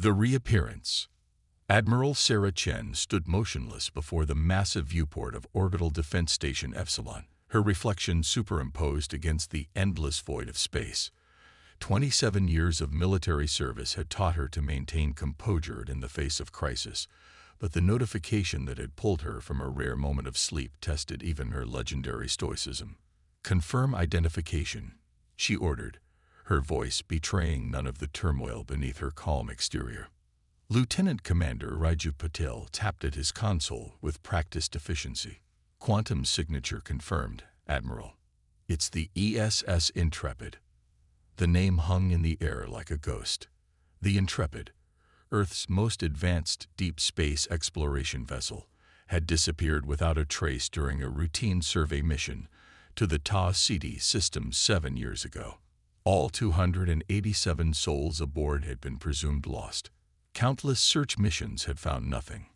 The reappearance. Admiral Sarah Chen stood motionless before the massive viewport of Orbital Defense Station Epsilon, her reflection superimposed against the endless void of space. 27 years of military service had taught her to maintain composure in the face of crisis, but the notification that had pulled her from a rare moment of sleep tested even her legendary stoicism. "Confirm identification," she ordered, her voice betraying none of the turmoil beneath her calm exterior. Lieutenant Commander Raju Patel tapped at his console with practiced efficiency. "Quantum signature confirmed, Admiral. It's the ESS Intrepid." The name hung in the air like a ghost. The Intrepid, Earth's most advanced deep space exploration vessel, had disappeared without a trace during a routine survey mission to the Tau Ceti system 7 years ago. All 287 souls aboard had been presumed lost. Countless search missions had found nothing.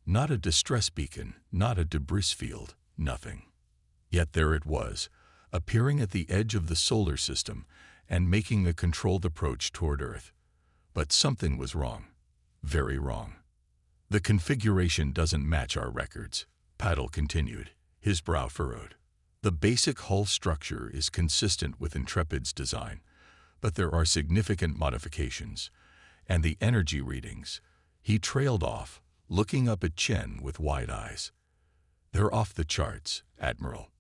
Not a distress beacon, not a debris field, nothing. Yet there it was, appearing at the edge of the solar system and making a controlled approach toward Earth. But something was wrong. Very wrong. "The configuration doesn't match our records," Patel continued, his brow furrowed. "The basic hull structure is consistent with Intrepid's design, but there are significant modifications. And the energy readings," he trailed off, looking up at Chen with wide eyes. "They're off the charts, Admiral.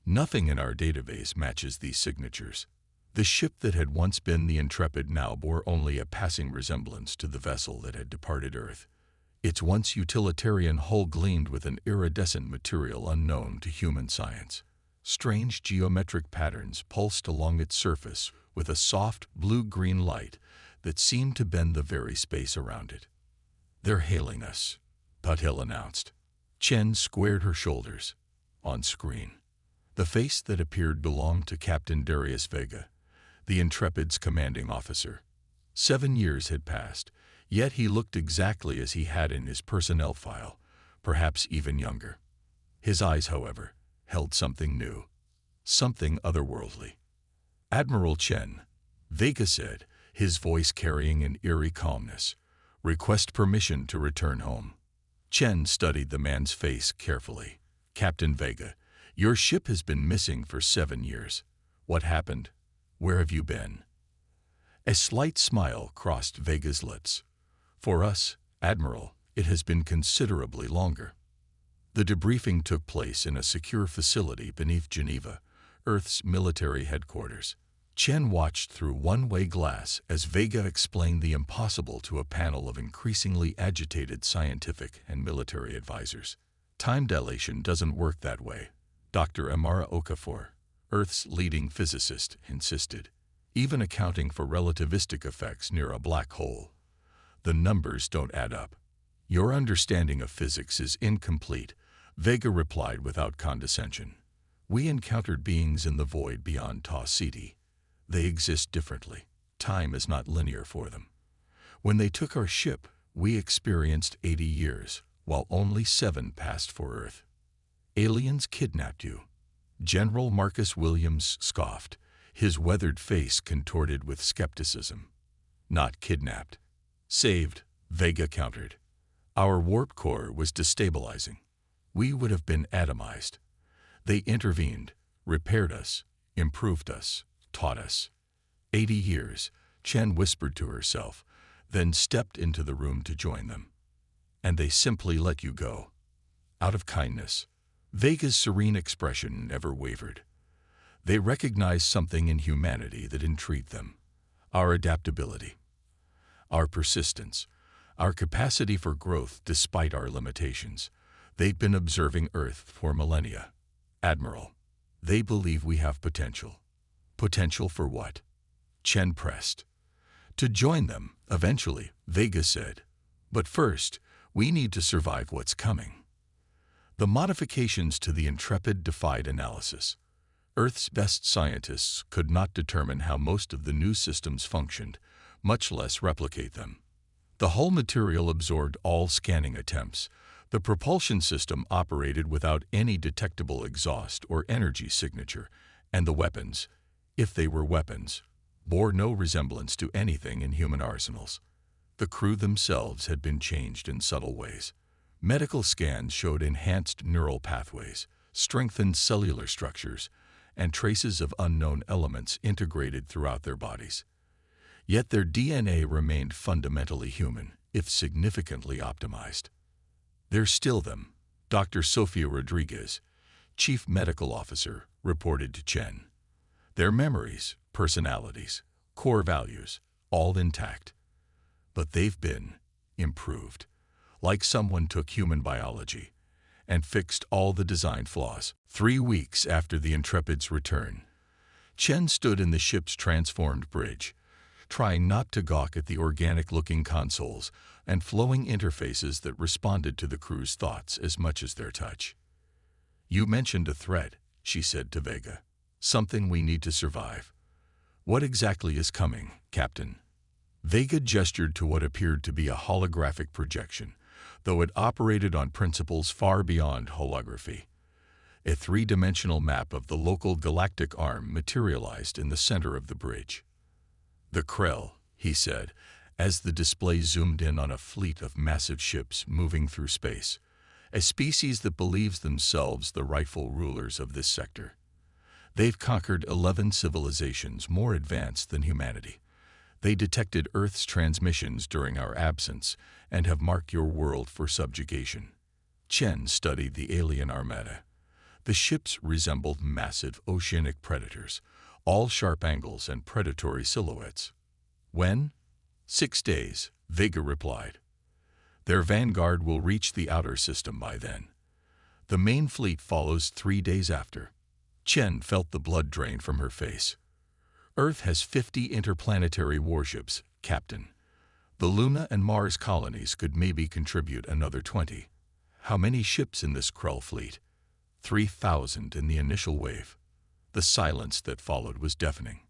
Nothing in our database matches these signatures." The ship that had once been the Intrepid now bore only a passing resemblance to the vessel that had departed Earth. Its once utilitarian hull gleamed with an iridescent material unknown to human science. Strange geometric patterns pulsed along its surface with a soft blue-green light that seemed to bend the very space around it. "They're hailing us," Patel announced. Chen squared her shoulders. On screen, the face that appeared belonged to Captain Darius Vega, the Intrepid's commanding officer. 7 years had passed, yet he looked exactly as he had in his personnel file, perhaps even younger. His eyes, however, held something new, something otherworldly. "Admiral Chen," Vega said, his voice carrying an eerie calmness, "request permission to return home." Chen studied the man's face carefully. "Captain Vega, your ship has been missing for 7 years. What happened? Where have you been?" A slight smile crossed Vega's lips. "For us, Admiral, it has been considerably longer." The debriefing took place in a secure facility beneath Geneva, Earth's military headquarters. Chen watched through one-way glass as Vega explained the impossible to a panel of increasingly agitated scientific and military advisors. "Time dilation doesn't work that way," Dr. Amara Okafor, Earth's leading physicist, insisted. "Even accounting for relativistic effects near a black hole, the numbers don't add up." "Your understanding of physics is incomplete," Vega replied without condescension. "We encountered beings in the void beyond Tau Ceti. They exist differently. Time is not linear for them. When they took our ship, we experienced 80 years, while only 7 passed for Earth." "Aliens kidnapped you," General Marcus Williams scoffed, his weathered face contorted with skepticism. "Not kidnapped. Saved," Vega countered. "Our warp core was destabilizing. We would have been atomized. They intervened, repaired us, improved us, taught us." 80 years, Chen whispered to herself, then stepped into the room to join them. "And they simply let you go." "Out of kindness." Vega's serene expression never wavered. "They recognized something in humanity that intrigued them. Our adaptability, our persistence, our capacity for growth despite our limitations. They'd been observing Earth for millennia. Admiral, they believe we have potential." "Potential for what?" Chen pressed. "To join them, eventually," Vega said. "But first, we need to survive what's coming." The modifications to the Intrepid defied analysis. Earth's best scientists could not determine how most of the new systems functioned, much less replicate them. The hull material absorbed all scanning attempts. The propulsion system operated without any detectable exhaust or energy signature, and the weapons, if they were weapons, bore no resemblance to anything in human arsenals. The crew themselves had been changed in subtle ways. Medical scans showed enhanced neural pathways, strengthened cellular structures, and traces of unknown elements integrated throughout their bodies. Yet their DNA remained fundamentally human, if significantly optimized. "They're still them," Dr. Sofia Rodriguez, Chief Medical Officer, reported to Chen. "Their memories, personalities, core values, all intact. But they've been improved, like someone took human biology and fixed all the design flaws." 3 weeks after the Intrepid's return, Chen stood in the ship's transformed bridge, trying not to gawk at the organic-looking consoles and flowing interfaces that responded to the crew's thoughts as much as their touch. "You mentioned a threat," she said to Vega. "Something we need to survive. What exactly is coming, Captain?" Vega gestured to what appeared to be a holographic projection, though it operated on principles far beyond holography. A three-dimensional map of the local galactic arm materialized in the center of the bridge. "The Krell," he said, as the display zoomed in on a fleet of massive ships moving through space, a species that believes themselves the rightful rulers of this sector. "They've conquered 11 civilizations more advanced than humanity. They detected Earth's transmissions during our absence and have marked your world for subjugation." Chen studied the alien armada. The ships resembled massive oceanic predators, all sharp angles and predatory silhouettes. "When?" 6 days, Vega replied. "Their vanguard will reach the outer system by then. The main fleet follows 3 days after." Chen felt the blood drain from her face. "Earth has 50 interplanetary warships, Captain. The Luna and Mars colonies could maybe contribute another 20. How many ships in this Krell fleet?" 3,000 in the initial wave. The silence that followed was deafening.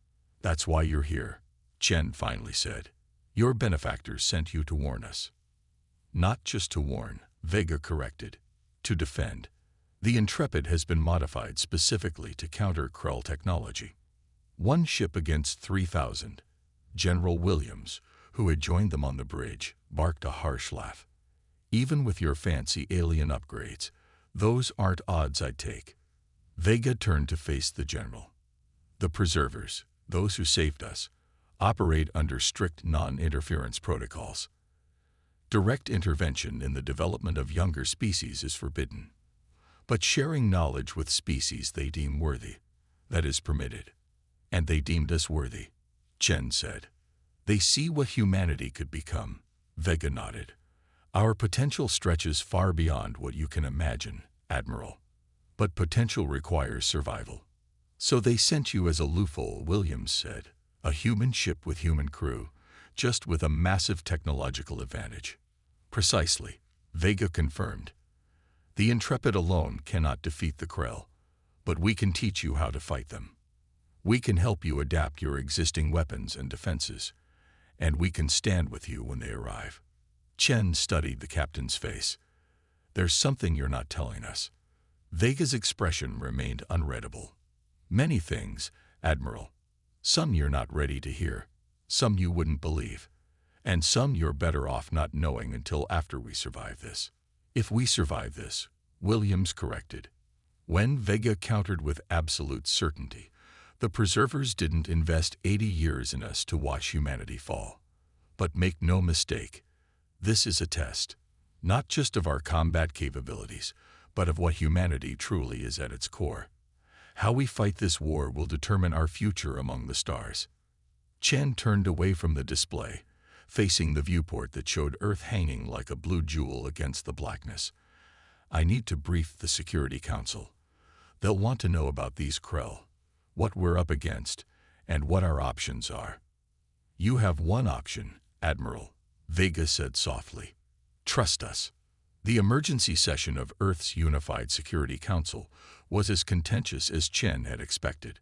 "That's why you're here," Chen finally said. "Your benefactors sent you to warn us." "Not just to warn," Vega corrected. "To defend. The Intrepid has been modified specifically to counter Krell technology." 1 ship against 3,000. General Williams, who had joined them on the bridge, barked a harsh laugh. "Even with your fancy alien upgrades, those aren't odds I'd take." Vega turned to face the general. "The preservers, those who saved us, operate under strict non-interference protocols. Direct intervention in the development of younger species is forbidden. But sharing knowledge with species they deem worthy, that is permitted. And they deemed us worthy," Chen said. "They see what humanity could become," Vega nodded. "Our potential stretches far beyond what you can imagine, Admiral. But potential requires survival. So they sent you as a loophole," Williams said. "A human ship with human crew, just with a massive technological advantage." "Precisely," Vega confirmed. "The Intrepid alone cannot defeat the Krell, but we can teach you how to fight them. We can help you adapt your existing weapons and defenses, and we can stand with you when they arrive." Chen studied the captain's face. "There's something you're not telling us." Vega's expression remained unreadable. "Many things, Admiral. Some you're not ready to hear, some you wouldn't believe, and some you're better off not knowing until after we survive this." "If we survive this," Williams corrected. When Vega countered with absolute certainty, "The preservers didn't invest 80 years in us to watch humanity fall. But make no mistake, this is a test, not just of our combat capabilities, but of what humanity truly is at its core. How we fight this war will determine our future among the stars." Chen turned away from the display, facing the viewport that showed Earth hanging like a blue jewel against the blackness. "I need to brief the Security Council. They'll want to know about these Krell, what we're up against, and what our options are." "You have one option, Admiral," Vega said softly. "Trust us." The emergency session of Earth's Unified Security Council was as contentious as Chen had expected.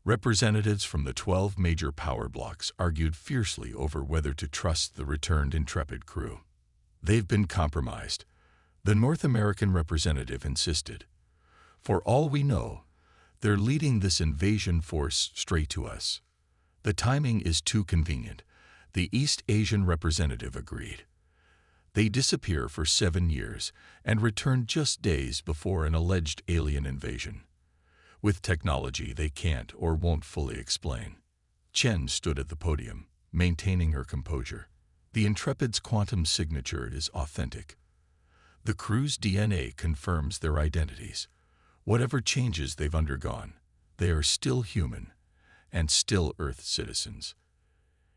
Representatives from the 12 major power blocks argued fiercely over whether to trust the returned Intrepid crew. "They've been compromised," the North American representative insisted. "For all we know, they're leading this invasion force straight to us. The timing is too convenient. The East Asian representative agreed. They disappear for 7 years and return just days before an alleged alien invasion. With technology they can't or won't fully explain. Chen stood at the podium, maintaining her composure. The Intrepid's quantum signature is authentic. The crew's DNA confirms their identities. Whatever changes they've undergone, they are still human and still Earth citizens.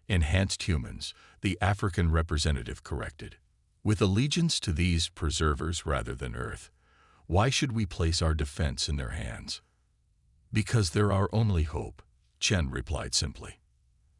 Enhanced humans, the African representative corrected. With allegiance to these preservers rather than Earth, why should we place our defense in their hands? Because they're our only hope, Chen replied simply.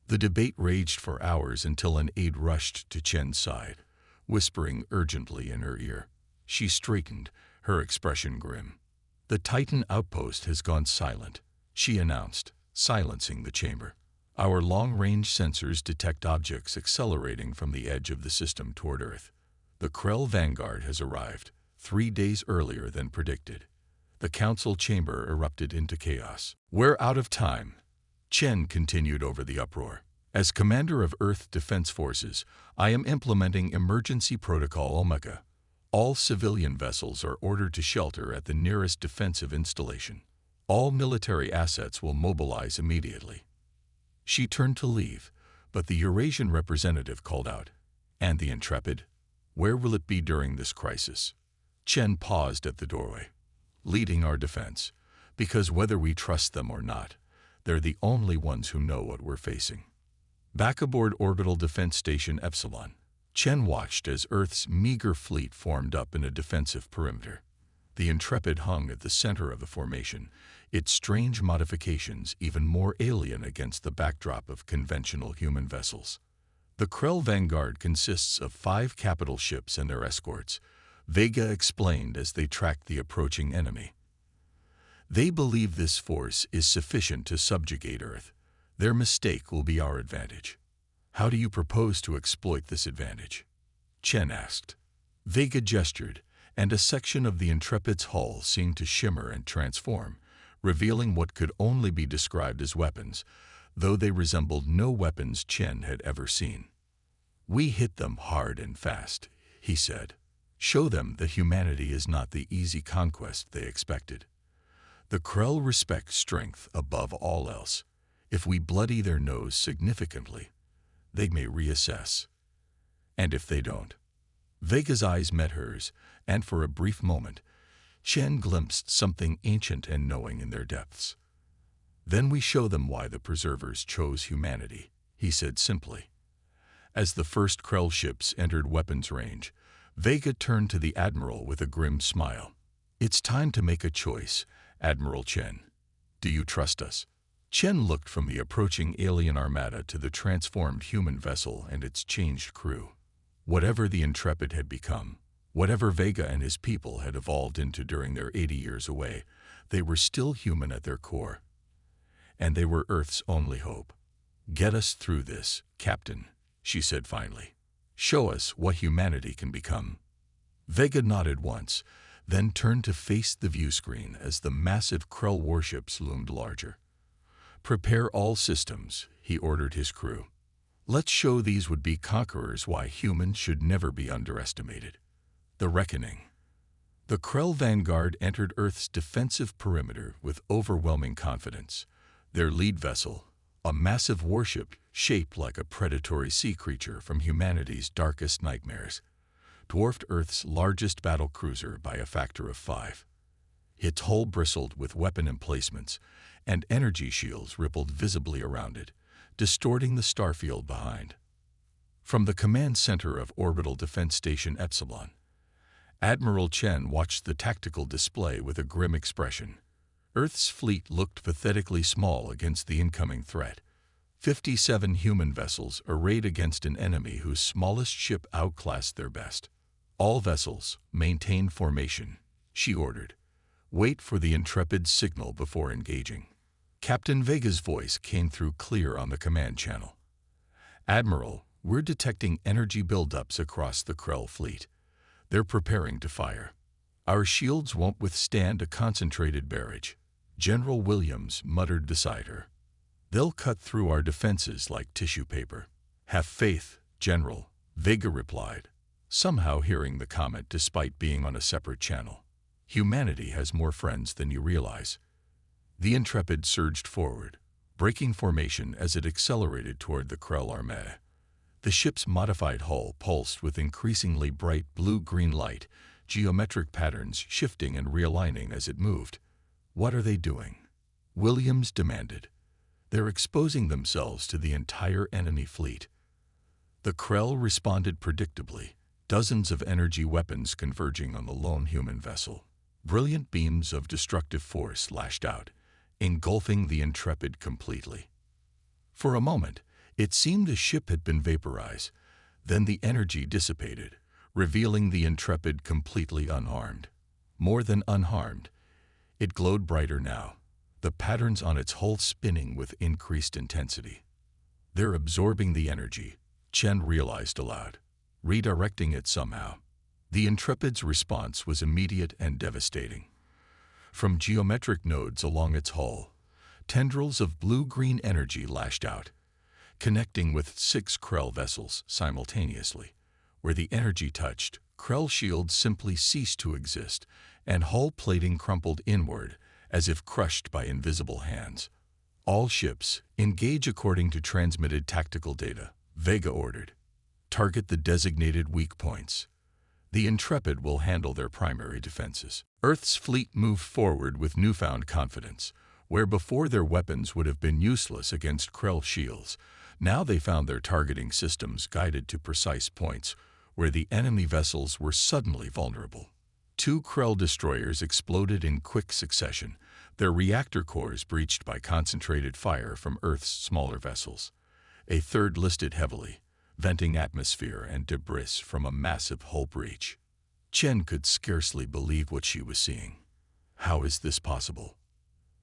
The debate raged for hours until an aide rushed to Chen's side, whispering urgently in her ear. She straightened, her expression grim. The Titan outpost has gone silent, she announced, silencing the chamber. Our long-range sensors detect objects accelerating from the edge of the system toward Earth. The Krell Vanguard has arrived, 3 days earlier than predicted. The council chamber erupted into chaos. We're out of time, Chen continued over the uproar. As commander of Earth Defense Forces, I am implementing Emergency Protocol Omega. All civilian vessels are ordered to shelter at the nearest defensive installation. All military assets will mobilize immediately. She turned to leave, but the Eurasian representative called out, "And the Intrepid? Where will it be during this crisis?" Chen paused at the doorway. "Leading our defense, because whether we trust them or not, they're the only ones who know what we're facing." Back aboard Orbital Defense Station Epsilon, Chen watched as Earth's meager fleet formed up in a defensive perimeter. The Intrepid hung at the center of the formation, its strange modifications even more alien against the backdrop of conventional human vessels. The Krell Vanguard consists of 5 capital ships and their escorts, Vega explained as they tracked the approaching enemy. They believe this force is sufficient to subjugate Earth. Their mistake will be our advantage. How do you propose to exploit this advantage? Chen asked. Vega gestured, and a section of the Intrepid's hull seemed to shimmer and transform, revealing what could only be described as weapons, though they resembled no weapons Chen had ever seen. We hit them hard and fast, he said. Show them that humanity is not the easy conquest they expected. The Krell respect strength above all else. If we bloody their nose significantly, they may reassess. And if they don't? Vega's eyes met hers, and for a brief moment, Chen glimpsed something ancient and knowing in their depths. Then we show them why the preservers chose humanity, he said simply. As the first Krell ships entered weapons range, Vega turned to the Admiral with a grim smile. It's time to make a choice, Admiral Chen. Do you trust us? Chen looked from the approaching alien armada to the transformed human vessel and its changed crew. Whatever the Intrepid had become, whatever Vega and his people had evolved into during their 80 years away, they were still human at their core. And they were Earth's only hope. Get us through this, Captain, she said finally. Show us what humanity can become. Vega nodded once, then turned to face the view screen as the massive Krell warships loomed larger. Prepare all systems, he ordered his crew. Let's show these would-be conquerors why humans should never be underestimated. The Reckoning. The Krell Vanguard entered Earth's defensive perimeter with overwhelming confidence. Their lead vessel, a massive warship shaped like a predatory sea creature from humanity's darkest nightmares, dwarfed Earth's largest battle cruiser by a factor of 5. Its hull bristled with weapon emplacements, and energy shields rippled visibly around it, distorting the starfield behind. From the command center of Orbital Defense Station Epsilon, Admiral Chen watched the tactical display with a grim expression. Earth's fleet looked pathetically small against the incoming threat. 57 human vessels arrayed against an enemy whose smallest ship outclassed their best. All vessels, maintain formation, she ordered. Wait for the Intrepid's signal before engaging. Captain Vega's voice came through clear on the command channel. Admiral, we're detecting energy buildups across the Krell fleet. They're preparing to fire. Our shields won't withstand a concentrated barrage, General Williams muttered beside her. They'll cut through our defenses like tissue paper. "Have faith, General," Vega replied, somehow hearing the comment despite being on a separate channel. "Humanity has more friends than you realize." The Intrepid surged forward, breaking formation as it accelerated toward the Krell Armée. The ship's modified hull pulsed with increasingly bright blue-green light, geometric patterns shifting and realigning as it moved. "What are they doing?" Williams demanded. "They're exposing themselves to the entire enemy fleet." The Krell responded predictably, dozens of energy weapons converging on the lone human vessel. Brilliant beams of destructive force lashed out, engulfing the Intrepid completely. For a moment, it seemed the ship had been vaporized. Then the energy dissipated, revealing the Intrepid completely unharmed. More than unharmed, it glowed brighter now, the patterns on its hull spinning with increased intensity. "They're absorbing the energy," Chen realized aloud, redirecting it somehow. The Intrepid's response was immediate and devastating. From geometric nodes along its hull, tendrils of blue-green energy lashed out, connecting with 6 Krell vessels simultaneously. Where the energy touched, Krell shields simply ceased to exist, and hull plating crumpled inward as if crushed by invisible hands. "All ships, engage according to transmitted tactical data," Vega ordered. "Target the designated weak points. The Intrepid will handle their primary defenses." Earth's fleet moved forward with newfound confidence. Where before their weapons would have been useless against Krell shields, now they found their targeting systems guided to precise points where the enemy vessels were suddenly vulnerable. 2 Krell destroyers exploded in quick succession, their reactor cores breached by concentrated fire from Earth's smaller vessels. A third listed heavily, venting atmosphere and debris from a massive hull breach. Chen could scarcely believe what she was seeing. How is this possible?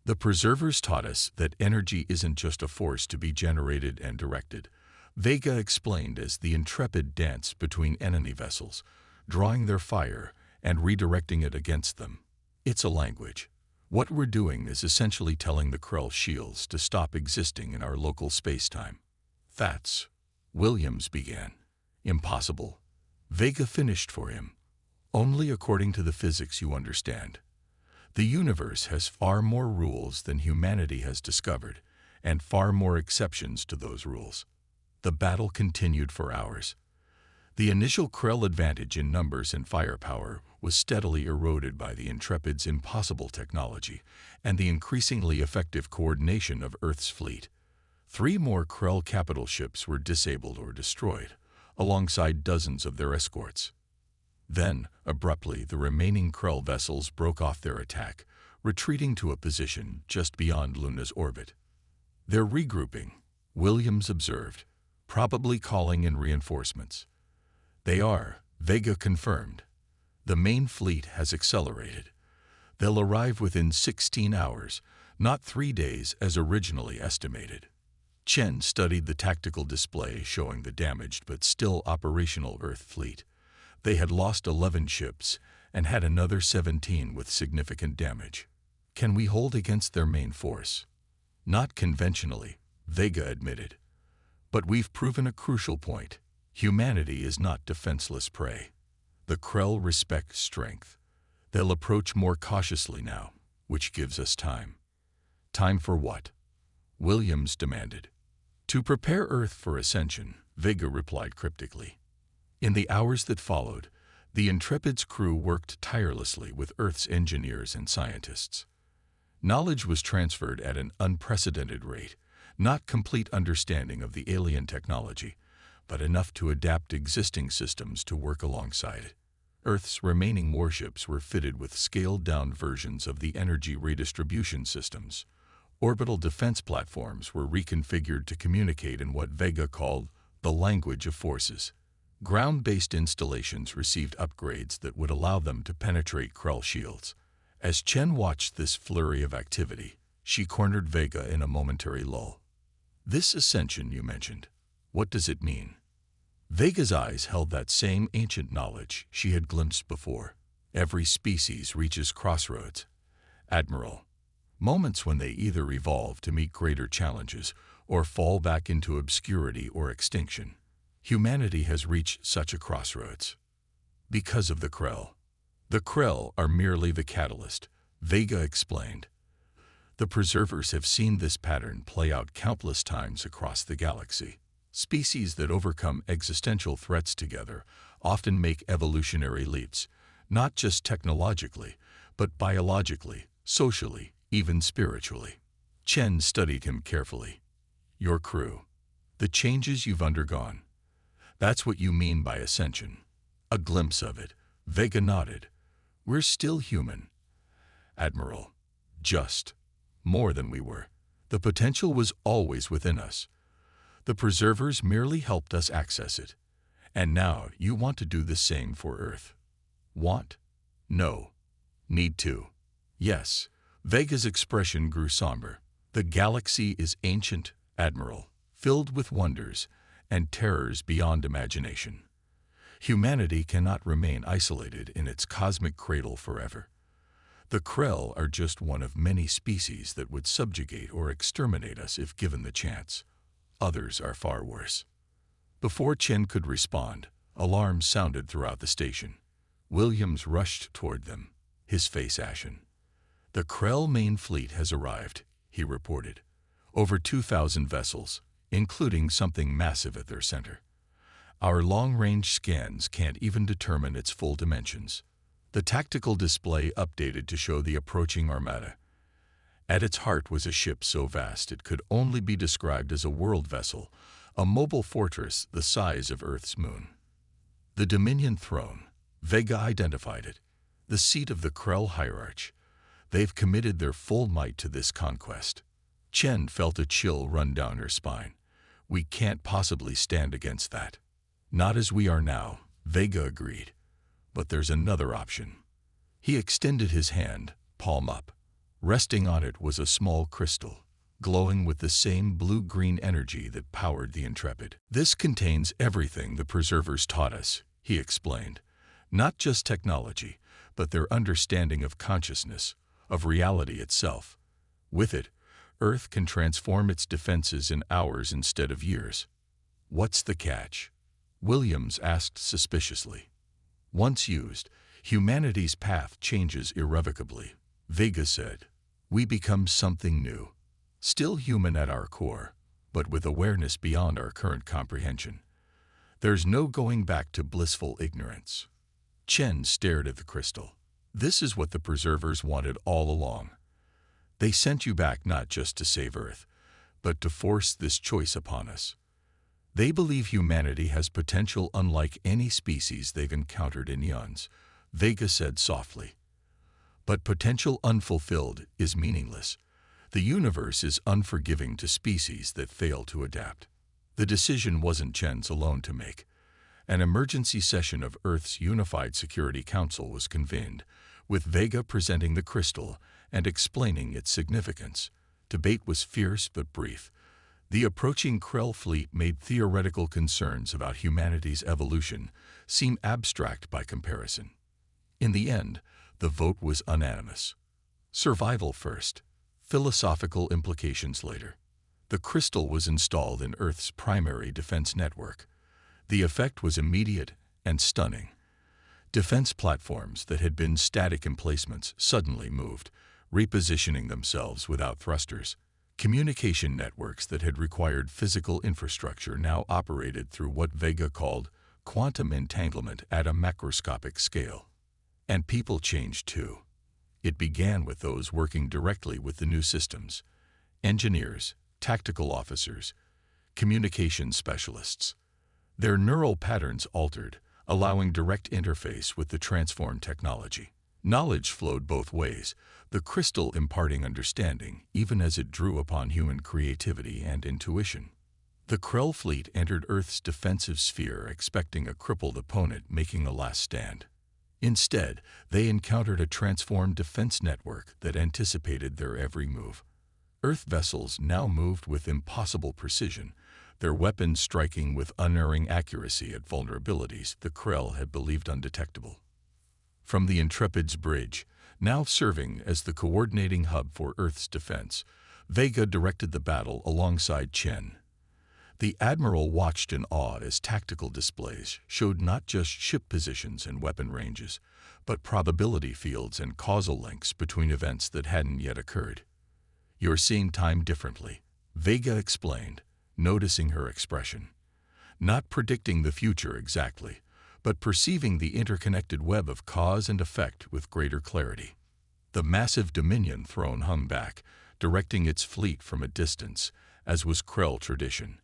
The Preservers taught us that energy isn't just a force to be generated and directed, Vega explained as the Intrepid danced between enemy vessels, drawing their fire and redirecting it against them. "It's a language. What we're doing is essentially telling the Krell shields to stop existing in our local space-time." "That's," Williams began. "Impossible." Vega finished for him. "Only according to the physics you understand. The universe has far more rules than humanity has discovered, and far more exceptions to those rules." The battle continued for hours. The initial Krell advantage in numbers and firepower was steadily eroded by the Intrepid's impossible technology and the increasingly effective coordination of Earth's fleet. 3 more Krell capital ships were disabled or destroyed, alongside dozens of their escorts. Then, abruptly, the remaining Krell vessels broke off their attack, retreating to a position just beyond Luna's orbit. "They're regrouping," Williams observed, "probably calling in reinforcements." "They are," Vega confirmed. "The main fleet has accelerated. They'll arrive within 16 hours, not 3 days as originally estimated." Chen studied the tactical display showing the damaged but still operational Earth fleet. They had lost 11 ships and had another 17 with significant damage. "Can we hold against their main force?" "Not conventionally," Vega admitted. "But we've proven a crucial point. Humanity is not defenseless prey. The Krell respect strength. They'll approach more cautiously now, which gives us time." "Time for what?" Williams demanded. "To prepare Earth for ascension," Vega replied cryptically. In the hours that followed, the Intrepid's crew worked tirelessly with Earth's engineers and scientists. Knowledge was transferred at an unprecedented rate, not complete understanding of the alien technology, but enough to adapt existing systems to work alongside it. Earth's remaining warships were fitted with scaled-down versions of the energy redistribution systems. Orbital defense platforms were reconfigured to communicate in what Vega called the language of forces. Ground-based installations received upgrades that would allow them to penetrate Krell shields. As Chen watched this flurry of activity, she cornered Vega in a momentary lull. "This ascension you mentioned, what does it mean?" Vega's eyes held that same ancient knowledge she had glimpsed before. "Every species reaches crossroads, Admiral. Moments when they either evolve to meet greater challenges or fall back into obscurity or extinction. Humanity has reached such a crossroads because of the Krell. The Krell are merely the catalyst, Vega explained. The preservers have seen this pattern play out countless times across the galaxy. Species that overcome existential threats together often make evolutionary leaps, not just technologically, but biologically, socially, even spiritually. Chen studied him carefully. Your crew. The changes you've undergone. That's what you mean by ascension. A glimpse of it. Vega nodded. We're still human, Admiral. Just. More than we were. The potential was always within us. The preservers merely helped us access it. And now you want to do the same for Earth. Want? No. Need to. Yes. Vega's expression grew somber. The galaxy is ancient, Admiral, filled with wonders and terrors beyond imagination. Humanity cannot remain isolated in its cosmic cradle forever. The Krell are just one of many species that would subjugate or exterminate us if given the chance. Others are far worse. Before Chen could respond, alarms sounded throughout the station. Williams rushed toward them, his face ashen. The Krell main fleet has arrived, he reported. Over 2,000 vessels, including something massive at their center. Our long-range scans can't even determine its full dimensions. The tactical display updated to show the approaching armada. At its heart was a ship so vast it could only be described as a world vessel, a mobile fortress the size of Earth's moon. The Dominion Throne. Vega identified it. The seat of the Krell hierarch. They've committed their full might to this conquest. Chen felt a chill run down her spine. We can't possibly stand against that. Not as we are now, Vega agreed. But there's another option. He extended his hand, palm up. Resting on it was a small crystal, glowing with the same blue-green energy that powered the Intrepid. This contains everything the preservers taught us, he explained. Not just technology, but their understanding of consciousness, of reality itself. With it, Earth can transform its defenses in hours instead of years. What's the catch? Williams asked suspiciously. Once used, humanity's path changes irrevocably, Vega said. We become something new. Still human at our core, but with awareness beyond our current comprehension. There's no going back to blissful ignorance. Chen stared at the crystal. This is what the preservers wanted all along. They sent you back not just to save Earth, but to force this choice upon us. They believe humanity has potential unlike any species they've encountered in eons, Vega said softly. But potential unfulfilled is meaningless. The universe is unforgiving to species that fail to adapt. The decision wasn't Chen's alone to make. An emergency session of Earth's Unified Security Council was convened, with Vega presenting the crystal and explaining its significance. Debate was fierce but brief. The approaching Krell fleet made theoretical concerns about humanity's evolution seem abstract by comparison. In the end, the vote was unanimous. Survival first, philosophical implications later. The crystal was installed in Earth's primary defense network. The effect was immediate and stunning. Defense platforms that had been static emplacements suddenly moved, repositioning themselves without thrusters. Communication networks that had required physical infrastructure now operated through what Vega called quantum entanglement at a macroscopic scale. And people changed too. It began with those working directly with the new systems: engineers, tactical officers, communication specialists. Their neural patterns altered, allowing direct interface with the transformed technology. Knowledge flowed both ways, the crystal imparting understanding even as it drew upon human creativity and intuition. The Krell fleet entered Earth's defensive sphere expecting a crippled opponent making a last stand. Instead, they encountered a transformed defense network that anticipated their every move. Earth vessels now moved with impossible precision, their weapons striking with unerring accuracy at vulnerabilities the Krell had believed undetectable. From the Intrepid's bridge, now serving as the coordinating hub for Earth's defense, Vega directed the battle alongside Chen. The Admiral watched in awe as tactical displays showed not just ship positions and weapon ranges, but probability fields and causal links between events that hadn't yet occurred. "You're seeing time differently," Vega explained, noticing her expression. "Not predicting the future exactly, but perceiving the interconnected web of cause and effect with greater clarity." The massive Dominion throne hung back, directing its fleet from a distance, as was Krell tradition.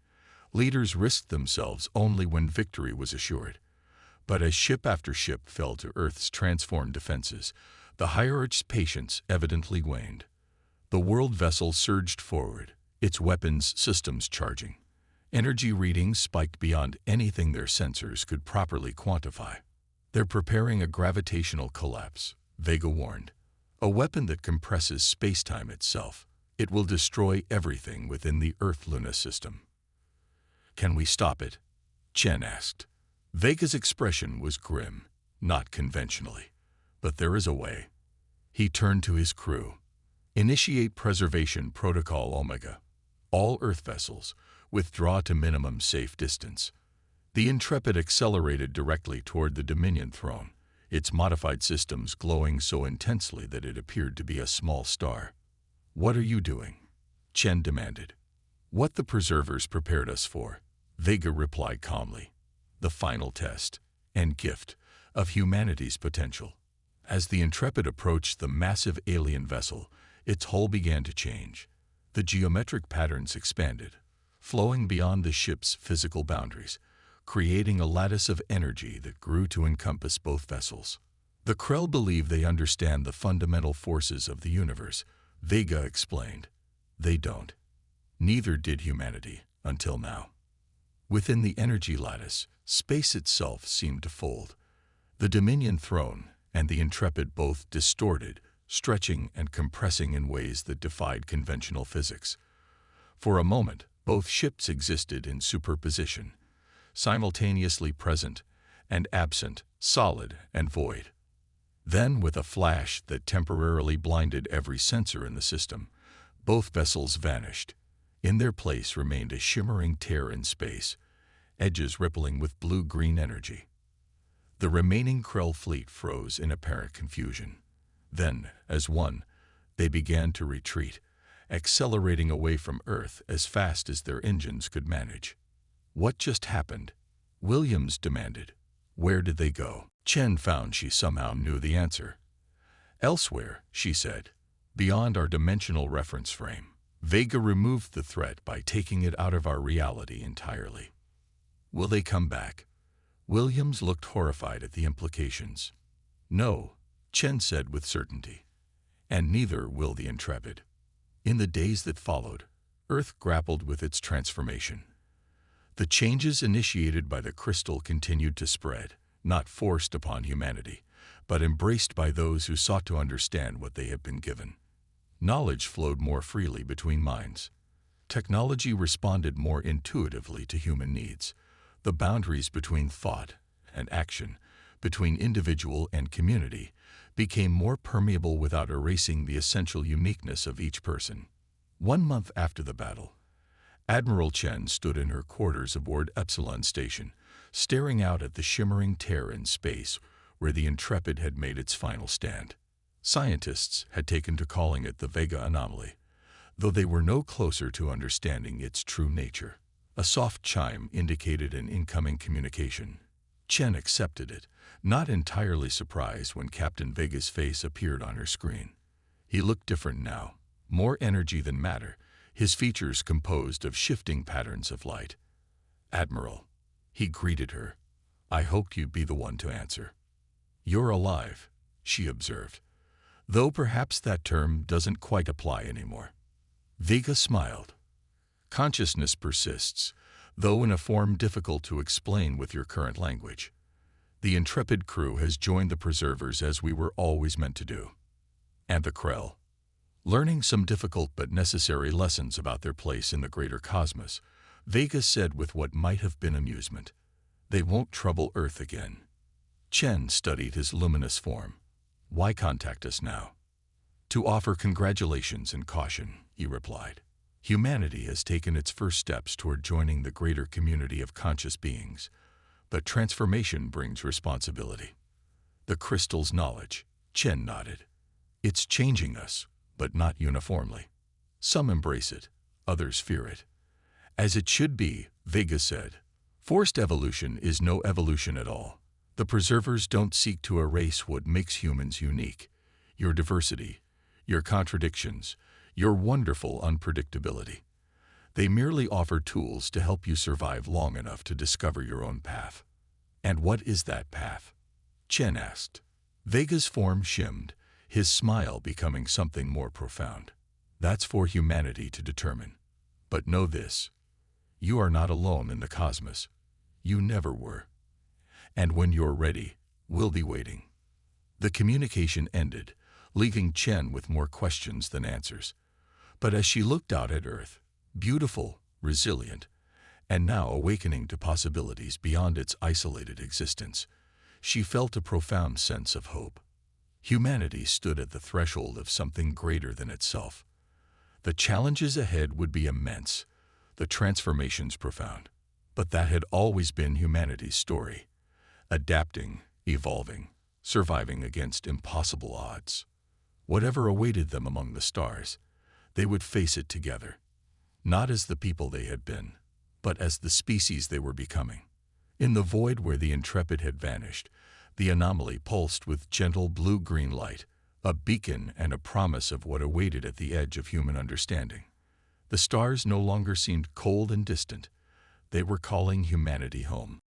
Leaders risked themselves only when victory was assured. But as ship after ship fell to Earth's transformed defenses, the hierarch's patience evidently waned. The world vessel surged forward, its weapons systems charging. Energy readings spiked beyond anything their sensors could properly quantify. "They're preparing a gravitational collapse," Vega warned. "A weapon that compresses space-time itself. It will destroy everything within the Earth-Luna system." "Can we stop it?" Chen asked. Vega's expression was grim, not conventionally. "But there is a way." He turned to his crew. "Initiate Preservation Protocol Omega. All Earth vessels, withdraw to minimum safe distance." The Intrepid accelerated directly toward the Dominion throne, its modified systems glowing so intensely that it appeared to be a small star. "What are you doing?" Chen demanded. "What the Preservers prepared us for," Vega replied calmly. "The final test and gift of humanity's potential." As the Intrepid approached the massive alien vessel, its hull began to change. The geometric patterns expanded, flowing beyond the ship's physical boundaries, creating a lattice of energy that grew to encompass both vessels. "The Krell believe they understand the fundamental forces of the universe," Vega explained. "They don't. Neither did humanity, until now." Within the energy lattice, space itself seemed to fold. The Dominion throne and the Intrepid both distorted, stretching and compressing in ways that defied conventional physics. For a moment, both ships existed in superposition, simultaneously present and absent, solid and void. Then, with a flash that temporarily blinded every sensor in the system, both vessels vanished. In their place remained a shimmering tear in space, edges rippling with blue-green energy. The remaining Krell fleet froze in apparent confusion. Then, as one, they began to retreat, accelerating away from Earth as fast as their engines could manage. "What just happened?" Williams demanded. "Where did they go?" Chen found she somehow knew the answer. "Elsewhere," she said, "beyond our dimensional reference frame." Vega removed the threat by taking it out of our reality entirely. "Will they come back?" Williams looked horrified at the implications. "No," Chen said with certainty. "And neither will the Intrepid." In the days that followed, Earth grappled with its transformation. The changes initiated by the crystal continued to spread, not forced upon humanity, but embraced by those who sought to understand what they had been given. Knowledge flowed more freely between minds. Technology responded more intuitively to human needs. The boundaries between thought and action, between individual and community, became more permeable without erasing the essential uniqueness of each person. 1 month after the battle, Admiral Chen stood in her quarters aboard Epsilon Station, staring out at the shimmering tear in space where the Intrepid had made its final stand. Scientists had taken to calling it the Vega anomaly, though they were no closer to understanding its true nature. A soft chime indicated an incoming communication. Chen accepted it, not entirely surprised when Captain Vega's face appeared on her screen. He looked different now, more energy than matter, his features composed of shifting patterns of light. "Admiral," he greeted her. "I hoped you'd be the one to answer." "You're alive," she observed, "though perhaps that term doesn't quite apply anymore." Vega smiled. "Consciousness persists, though in a form difficult to explain with your current language. The Intrepid crew has joined the Preservers as we were always meant to do." "And the Krell?" Learning some difficult but necessary lessons about their place in the greater cosmos, Vega said with what might have been amusement, "They won't trouble Earth again." Chen studied his luminous form. "Why contact us now?" To offer congratulations and caution, he replied. Humanity has taken its first steps toward joining the greater community of conscious beings, but transformation brings responsibility. The crystal's knowledge, Chen nodded. It's changing us, but not uniformly. Some embrace it, others fear it. As it should be, Vega said. Forced evolution is no evolution at all. The preservers don't seek to erase what makes humans unique. Your diversity, your contradictions, your wonderful unpredictability. They merely offer tools to help you survive long enough to discover your own path. And what is that path? Chen asked. Vega's form shimmed, his smile becoming something more profound. That's for humanity to determine. But know this. You are not alone in the cosmos. You never were. And when you're ready, we'll be waiting. The communication ended, leaving Chen with more questions than answers. But as she looked out at Earth, beautiful, resilient, and now awakening to possibilities beyond its isolated existence, she felt a profound sense of hope. Humanity stood at the threshold of something greater than itself. The challenges ahead would be immense, the transformations profound. But that had always been humanity's story. Adapting, evolving, surviving against impossible odds. Whatever awaited them among the stars, they would face it together. Not as the people they had been, but as the species they were becoming. In the void where the Intrepid had vanished, the anomaly pulsed with gentle blue-green light, a beacon and a promise of what awaited at the edge of human understanding. The stars no longer seemed cold and distant. They were calling humanity home.